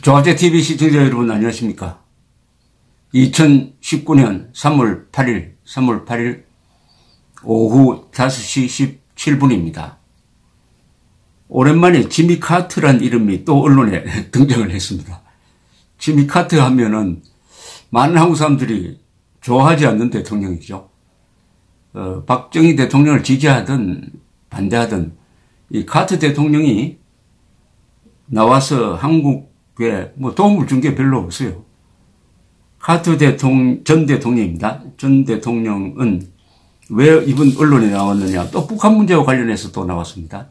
조합제TV 시청자 여러분 안녕하십니까. 2019년 3월 8일 오후 5시 17분입니다. 오랜만에 지미 카트란 이름이 또 언론에 등장을 했습니다. 지미 카트 하면은 많은 한국 사람들이 좋아하지 않는 대통령이죠. 박정희 대통령을 지지하든 반대하든 이 카트 대통령이 나와서 한국에 뭐 도움을 준 게 별로 없어요. 카트 전 대통령입니다. 전 대통령은 왜 이번 언론에 나왔느냐. 또 북한 문제와 관련해서 또 나왔습니다.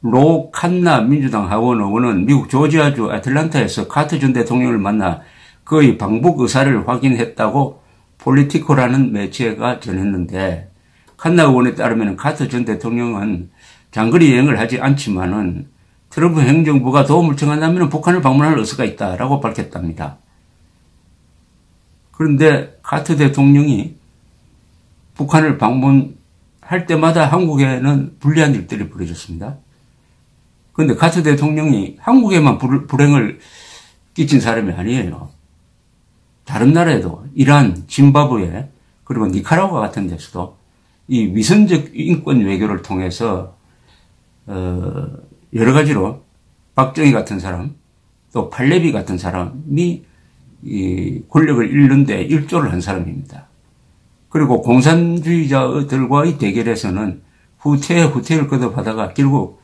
로 칸나 민주당 하원 의원은 미국 조지아주 애틀랜타에서 카트 전 대통령을 만나 그의 방북 의사를 확인했다고 폴리티코라는 매체가 전했는데, 칸나 의원에 따르면 카트 전 대통령은 장거리 여행을 하지 않지만은 트럼프 행정부가 도움을 청한다면 북한을 방문할 의사가 있다라고 밝혔답니다. 그런데 카트 대통령이 북한을 방문할 때마다 한국에는 불리한 일들이 벌어졌습니다. 그런데 카트 대통령이 한국에만 불행을 끼친 사람이 아니에요. 다른 나라에도 이란, 짐바브웨, 그리고 니카라과 같은 데서도 이 위선적 인권 외교를 통해서 여러 가지로 박정희 같은 사람, 또 팔레비 같은 사람이 이 권력을 잃는데 일조를 한 사람입니다. 그리고 공산주의자들과의 대결에서는 후퇴를 거듭하다가 결국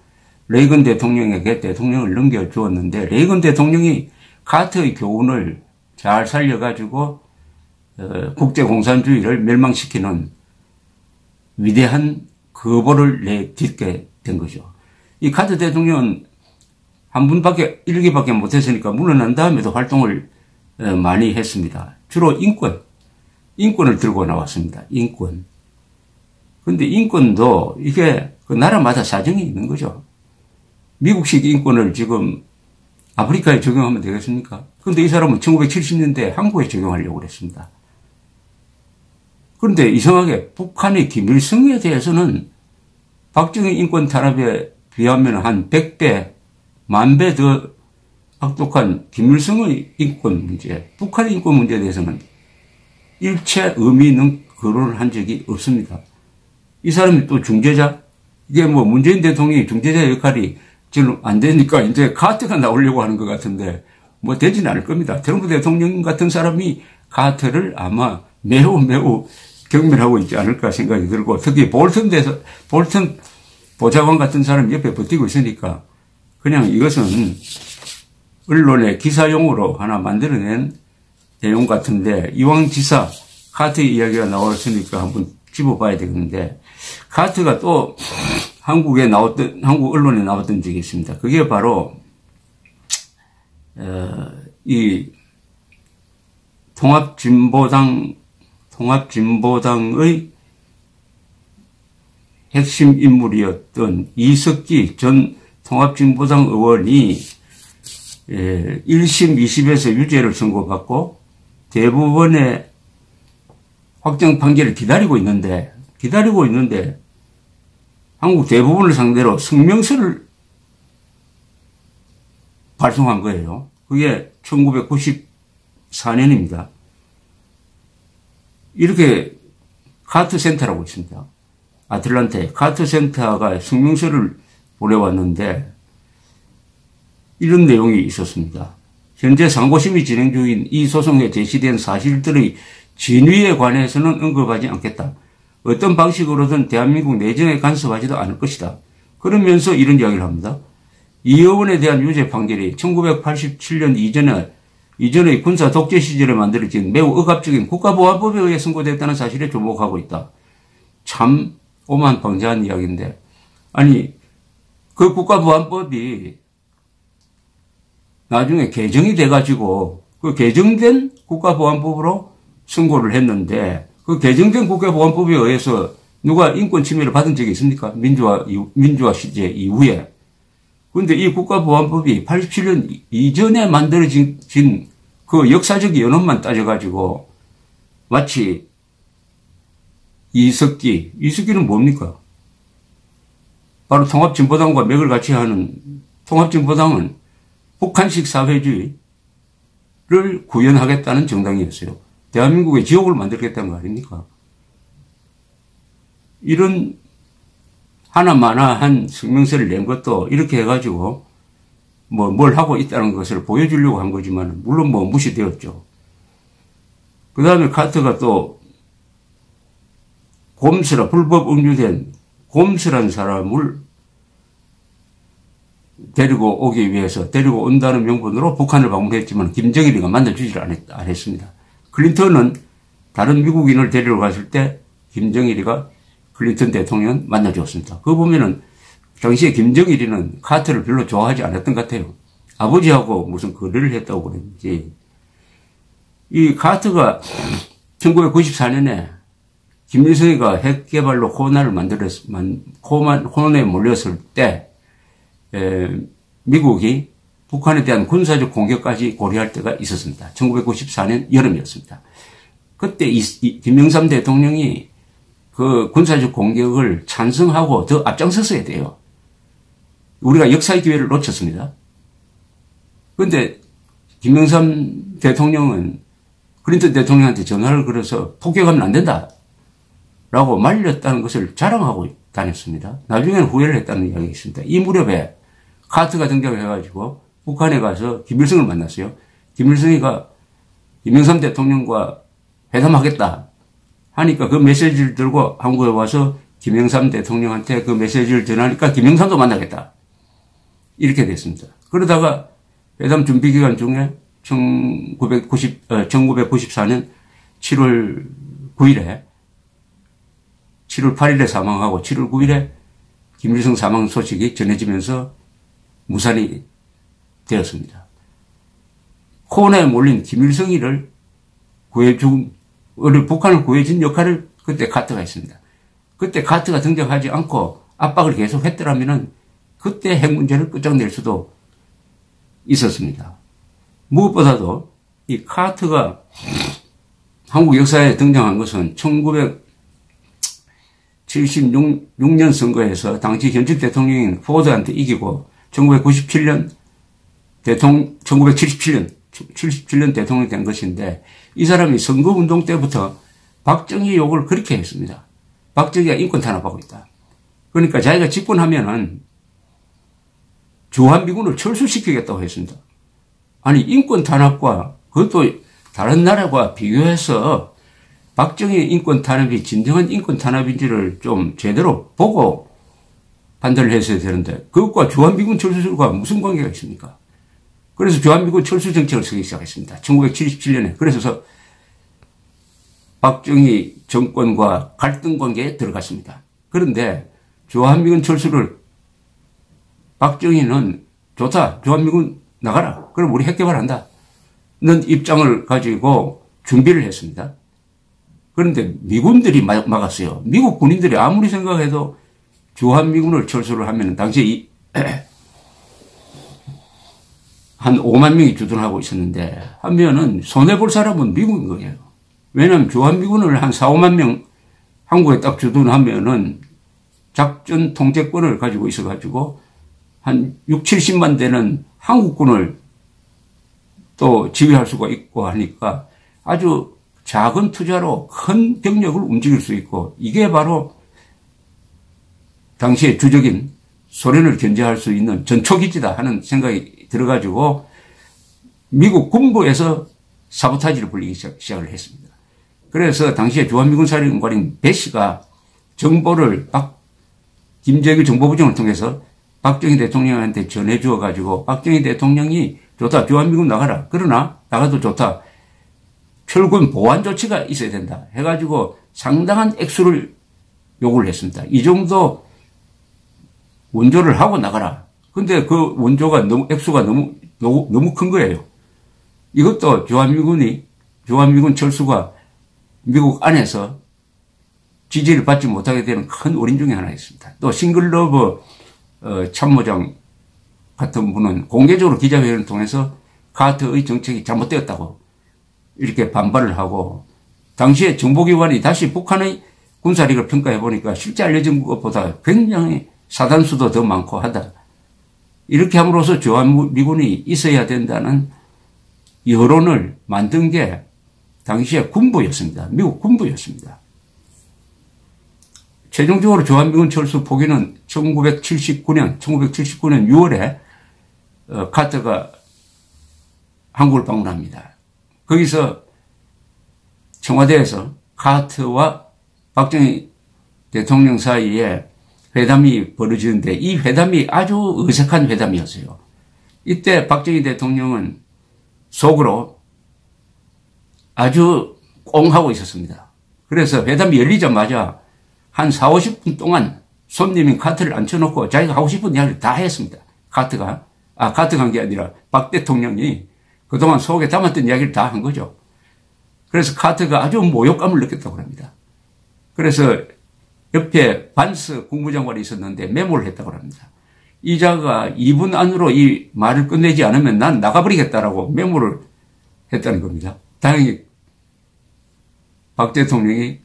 레이건 대통령에게 대통령을 넘겨주었는데, 레이건 대통령이 카트의 교훈을 잘 살려가지고 국제공산주의를 멸망시키는 위대한 거보를 내딛게 된 거죠. 이 카트 대통령은 일기밖에 못했으니까 물러난 다음에도 활동을 많이 했습니다. 주로 인권을 들고 나왔습니다. 인권. 근데 인권도 이게 그 나라마다 사정이 있는 거죠. 미국식 인권을 지금 아프리카에 적용하면 되겠습니까? 그런데 이 사람은 1970년대 한국에 적용하려고 그랬습니다. 그런데 이상하게 북한의 김일성에 대해서는 박정희 인권 탄압에 비하면 한 100배, 10,000배 더 악독한 김일성의 인권 문제, 북한의 인권 문제에 대해서는 일체 의미 있는 거론을 한 적이 없습니다. 이 사람이 또 중재자? 이게 뭐 문재인 대통령이 중재자 역할이 지금 안 되니까 이제 카트가 나오려고 하는 것 같은데 뭐 되지는 않을 겁니다. 트럼프 대통령 같은 사람이 카트를 아마 매우 경멸하고 있지 않을까 생각이 들고, 특히 볼턴 보좌관 같은 사람이 옆에 버티고 있으니까 그냥 이것은 언론의 기사용으로 하나 만들어낸 내용 같은데, 이왕 지사 카트 이야기가 나왔으니까 한번 집어봐야 되겠는데, 카트가 또 한국 언론에 나왔던 적이 있습니다. 그게 바로 이 통합진보당의 핵심 인물이었던 이석기 전 통합진보당 의원이 1심, 2심에서 유죄를 선고받고 대법원의 확정 판결을 기다리고 있는데 한국 대법원을 상대로 성명서를 발송한 거예요. 그게 1994년입니다. 이렇게 카트센터라고 있습니다. 아틀란타에 카트센터가 성명서를 보내왔는데 이런 내용이 있었습니다. 현재 상고심이 진행 중인 이 소송에 제시된 사실들의 진위에 관해서는 언급하지 않겠다. 어떤 방식으로든 대한민국 내정에 간섭하지도 않을 것이다. 그러면서 이런 이야기를 합니다. 이 의원에 대한 유죄 판결이 1987년 이전의 군사 독재 시절에 만들어진 매우 억압적인 국가보안법에 의해 선고됐다는 사실에 주목하고 있다. 참 오만방자한 이야기인데, 아니 그 국가보안법이 나중에 개정이 돼가지고 그 개정된 국가보안법으로 선고를 했는데, 그 개정된 국가보안법에 의해서 누가 인권 침해를 받은 적이 있습니까? 민주화 시제 이후에. 그런데 이 국가보안법이 87년 이전에 만들어진 그 역사적 연원만 따져가지고 마치 이석기는 뭡니까? 바로 통합진보당과 맥을 같이 하는 통합진보당은 북한식 사회주의를 구현하겠다는 정당이었어요. 대한민국의 지옥을 만들겠다는 거 아닙니까? 이런 하나마나한 성명서를 낸 것도 이렇게 해가지고 뭘 하고 있다는 것을 보여주려고 한 거지만 물론 무시되었죠. 그 다음에 카터가 또 곰스라 불법 억류된 곰스라는 사람을 데리고 오기 위해서 데리고 온다는 명분으로 북한을 방문했지만 김정일이가 만나주지를 안 했습니다. 클린턴은 다른 미국인을 데리러 갔을 때 김정일이가 클린턴 대통령 만나주었습니다. 그거 보면은 당시에 김정일이는 카터를 별로 좋아하지 않았던 것 같아요. 아버지하고 무슨 거래를 했다고 그랬는지. 이 카터가 1994년에 김일성이가 핵개발로 코난에 몰렸을 때 미국이 북한에 대한 군사적 공격까지 고려할 때가 있었습니다. 1994년 여름이었습니다. 그때 김영삼 대통령이 그 군사적 공격을 찬성하고 더 앞장섰어야 돼요. 우리가 역사의 기회를 놓쳤습니다. 그런데 김영삼 대통령은 클린턴 대통령한테 전화를 걸어서 폭격하면 안 된다 라고 말렸다는 것을 자랑하고 다녔습니다. 나중에는 후회를 했다는 이야기가 있습니다. 이 무렵에 카터가 등장을 해가지고 북한에 가서 김일성을 만났어요. 김일성이가 김영삼 대통령과 회담하겠다 하니까 그 메시지를 들고 한국에 와서 김영삼 대통령한테 그 메시지를 전하니까 김영삼도 만나겠다. 이렇게 됐습니다. 그러다가 회담 준비 기간 중에 1994년 7월 9일에 7월 8일에 사망하고 7월 9일에 김일성 사망 소식이 전해지면서 무산이 되었습니다. 코너에 몰린 김일성이를 북한을 구해준 역할을 그때 카터가 했습니다. 그때 카터가 등장하지 않고 압박을 계속 했더라면은 그때 핵 문제를 끝장낼 수도 있었습니다. 무엇보다도 이 카터가 한국 역사에 등장한 것은 1976년 선거에서 당시 현직 대통령인 포드한테 이기고 1977년 대통령이 된 것인데 이 사람이 선거운동 때부터 박정희 욕을 그렇게 했습니다. 박정희가 인권 탄압하고 있다. 그러니까 자기가 집권하면은 주한미군을 철수시키겠다고 했습니다. 아니 인권 탄압과 그것도 다른 나라와 비교해서 박정희 인권 탄압이 진정한 인권 탄압인지를 좀 제대로 보고 판단을 했어야 되는데 그것과 주한미군 철수가 무슨 관계가 있습니까? 그래서 주한미군 철수 정책을 쓰기 시작했습니다. 1977년에. 그래서 박정희 정권과 갈등 관계에 들어갔습니다. 그런데 주한미군 철수를 박정희는 좋다. 주한미군 나가라. 그럼 우리 핵개발한다. 는 입장을 가지고 준비를 했습니다. 그런데 미군들이 막았어요. 미국 군인들이 아무리 생각해도 주한미군을 철수를 하면 당시에 한 5만 명이 주둔하고 있었는데 하면은 손해볼 사람은 미국인 거예요. 왜냐하면 주한미군을 한 4, 5만 명 한국에 딱 주둔하면은 작전 통제권을 가지고 있어가지고 한 6, 70만 되는 한국군을 또 지휘할 수가 있고 하니까 아주 작은 투자로 큰 병력을 움직일 수 있고 이게 바로 당시의 주적인 소련을 견제할 수 있는 전초기지다 하는 생각이 들어가지고 미국 군부에서 사보타지를 불리기 시작을 했습니다. 그래서 당시에 주한미군 사령관인 배씨가 정보를 김정일 정보부장을 통해서 박정희 대통령한테 전해주어 가지고 박정희 대통령이 좋다. 주한미군 나가라. 그러나 나가도 좋다. 철군 보완 조치가 있어야 된다. 해가지고 상당한 액수를 요구를 했습니다. 이 정도 원조를 하고 나가라. 근데 그 원조가 액수가 너무 큰 거예요. 이것도 주한미군 철수가 미국 안에서 지지를 받지 못하게 되는 큰 원인 중에 하나였습니다. 또 싱글러버 참모장 같은 분은 공개적으로 기자회견을 통해서 카터의 정책이 잘못되었다고 이렇게 반발을 하고 당시에 정보기관이 다시 북한의 군사력을 평가해 보니까 실제 알려진 것보다 굉장히 사단수도 더 많고 하다. 이렇게 함으로써 주한미군이 있어야 된다는 여론을 만든 게 당시에 군부였습니다. 미국 군부였습니다. 최종적으로 주한미군 철수 포기는 1979년 6월에 카터가 한국을 방문합니다. 거기서 청와대에서 카터와 박정희 대통령 사이에 회담이 벌어지는데 이 회담이 아주 어색한 회담이었어요. 이때 박정희 대통령은 속으로 아주 꽁하고 있었습니다. 그래서 회담이 열리자마자 한 40, 50분 동안 손님인 카터를 앉혀놓고 자기가 하고 싶은 이야기를 다 했습니다. 카터가 한 게 아니라 박 대통령이 그동안 속에 담았던 이야기를 다 한 거죠. 그래서 카터가 아주 모욕감을 느꼈다고 합니다. 그래서 옆에 반스 국무장관이 있었는데 메모를 했다고 합니다. 이 자가 2분 안으로 이 말을 끝내지 않으면 난 나가버리겠다라고 메모를 했다는 겁니다. 다행히 박 대통령이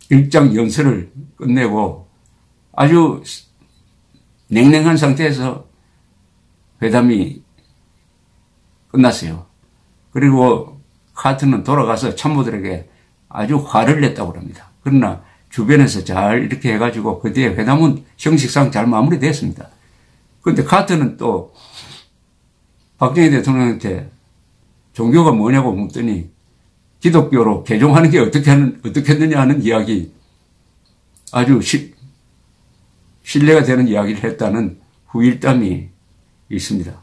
일장 연설을 끝내고 아주 냉랭한 상태에서 회담이 끝났어요. 그리고 카터는 돌아가서 참모들에게 아주 화를 냈다고 합니다. 그러나 주변에서 잘 이렇게 해가지고 그 뒤에 회담은 형식상 잘 마무리됐습니다. 그런데 카터는 또 박정희 대통령한테 종교가 뭐냐고 묻더니 기독교로 개종하는 게 어떻게 했느냐 하는 이야기, 아주 신뢰가 되는 이야기를 했다는 후일담이 있습니다.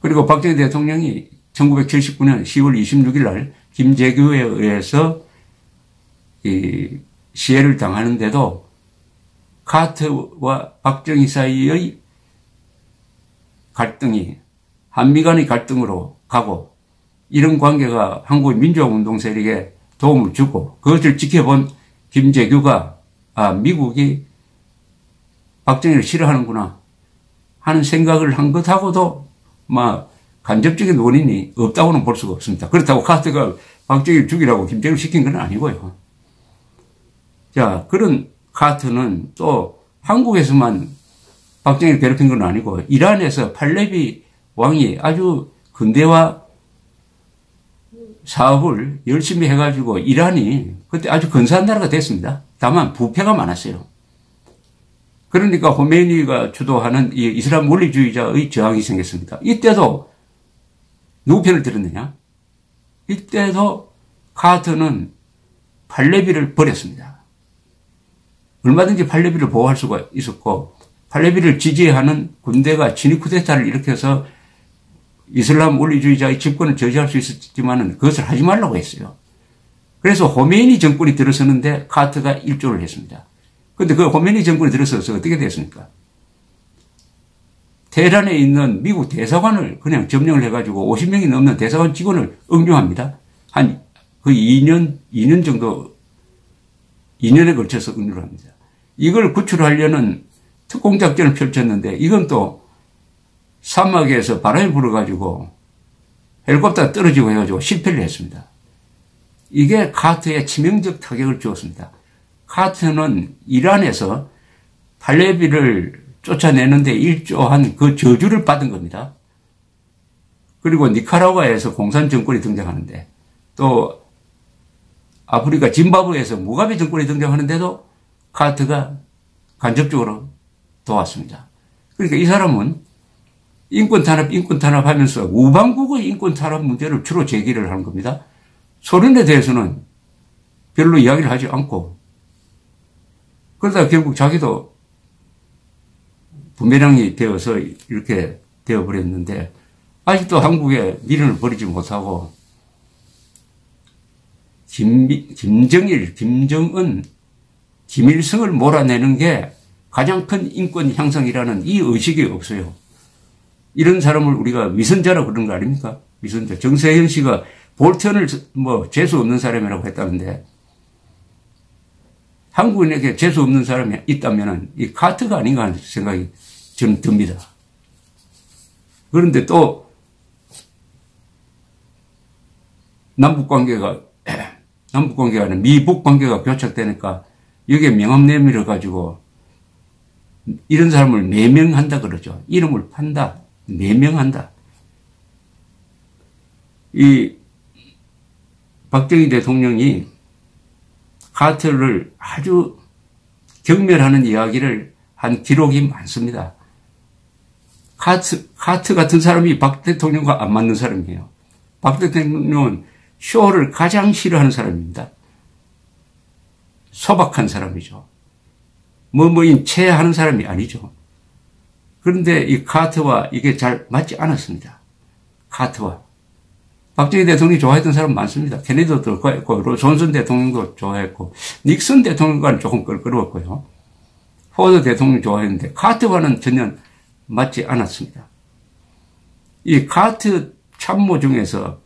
그리고 박정희 대통령이 1979년 10월 26일 날 김재규에 의해서 이 시해를 당하는데도 카터와 박정희 사이의 갈등이 한미 간의 갈등으로 가고 이런 관계가 한국의 민주화운동 세력에 도움을 주고 그것을 지켜본 김재규가 미국이 박정희를 싫어하는구나 하는 생각을 한 것하고도 간접적인 원인이 없다고는 볼 수가 없습니다. 그렇다고 카터가 박정희를 죽이라고 김재규를 시킨 건 아니고요. 자, 그런 카터는 또 한국에서만 박정희를 괴롭힌 건 아니고 이란에서 팔레비 왕이 아주 근대화 사업을 열심히 해가지고 이란이 그때 아주 근사한 나라가 됐습니다. 다만 부패가 많았어요. 그러니까 호메이니가 주도하는 이 이슬람 원리주의자의 저항이 생겼습니다. 이때도 누구 편을 들었느냐? 이때도 카터는 팔레비를 버렸습니다. 얼마든지 팔레비를 보호할 수가 있었고 팔레비를 지지하는 군대가 진위 쿠데타를 일으켜서 이슬람 원리주의자의 집권을 저지할 수 있었지만 그것을 하지 말라고 했어요. 그래서 호메이니 정권이 들어서는데 카터가 일조를 했습니다. 그런데 그 호메이니 정권이 들어서서 어떻게 됐습니까? 테헤란에 있는 미국 대사관을 그냥 점령을 해가지고 50명이 넘는 대사관 직원을 응용합니다. 한 그 2년 정도, 2년에 걸쳐서 응용을 합니다. 이걸 구출하려는 특공작전을 펼쳤는데 이건 또 사막에서 바람이 불어가지고 헬리콥터가 떨어지고 해가지고 실패를 했습니다. 이게 카터에 치명적 타격을 주었습니다. 카터는 이란에서 팔레비를 쫓아내는데 일조한 그 저주를 받은 겁니다. 그리고 니카라과에서 공산 정권이 등장하는데 또 아프리카 짐바브웨에서 무가베 정권이 등장하는데도 카터가 간접적으로 도왔습니다. 그러니까 이 사람은 인권 탄압 하면서 우방국의 인권 탄압 문제를 주로 제기를 하는 겁니다. 소련에 대해서는 별로 이야기를 하지 않고 그러다 결국 자기도 부메랑이 되어서 이렇게 되어버렸는데 아직도 한국에 미련을 버리지 못하고 김정일, 김정은, 김일성을 몰아내는 게 가장 큰 인권 향상이라는 이 의식이 없어요. 이런 사람을 우리가 위선자라고 그러는 거 아닙니까? 위선자. 정세현 씨가 볼턴을 재수 없는 사람이라고 했다는데 한국인에게 재수 없는 사람이 있다면 이 카터가 아닌가 하는 생각이 저는 듭니다. 그런데 또 남북관계가 아니라 미북관계가 교착되니까 여기에 명함 내밀어 가지고 이런 사람을 매명한다 그러죠. 이름을 판다, 매명한다. 이 박정희 대통령이 카터를 아주 경멸하는 이야기를 한 기록이 많습니다. 카터 같은 사람이 박 대통령과 안 맞는 사람이에요. 박 대통령은 쇼를 가장 싫어하는 사람입니다. 소박한 사람이죠. 뭐뭐인 체하는 사람이 아니죠. 그런데 이 카터와 이게 잘 맞지 않았습니다. 카터와. 박정희 대통령이 좋아했던 사람 많습니다. 케네디도 좋아했고, 존슨 대통령도 좋아했고, 닉슨 대통령과는 조금 껄끄러웠고요. 포드 대통령 좋아했는데, 카터와는 전혀 맞지 않았습니다. 이 카터 참모 중에서,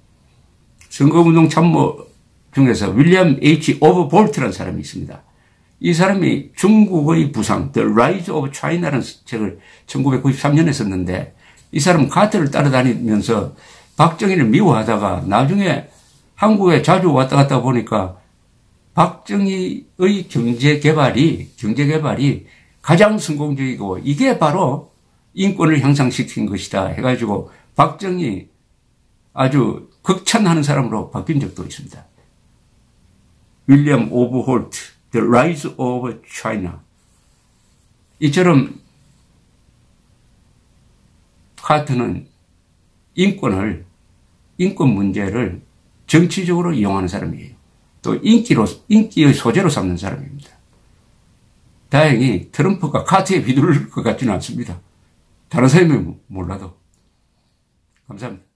선거운동 참모 중에서 윌리엄 H. 오버볼트라는 사람이 있습니다. 이 사람이 중국의 부상, The Rise of China라는 책을 1993년에 썼는데, 이 사람은 카터를 따라다니면서 박정희를 미워하다가 나중에 한국에 자주 왔다 갔다 보니까 박정희의 경제개발이 가장 성공적이고 이게 바로 인권을 향상시킨 것이다 해가지고 박정희 아주 극찬하는 사람으로 바뀐 적도 있습니다. 윌리엄 오버홀트, The Rise of China. 이처럼 카터는 인권 문제를 정치적으로 이용하는 사람이에요. 또 인기의 소재로 삼는 사람입니다. 다행히 트럼프가 카터에 비둘릴 것 같지는 않습니다. 다른 사람이 몰라도. 감사합니다.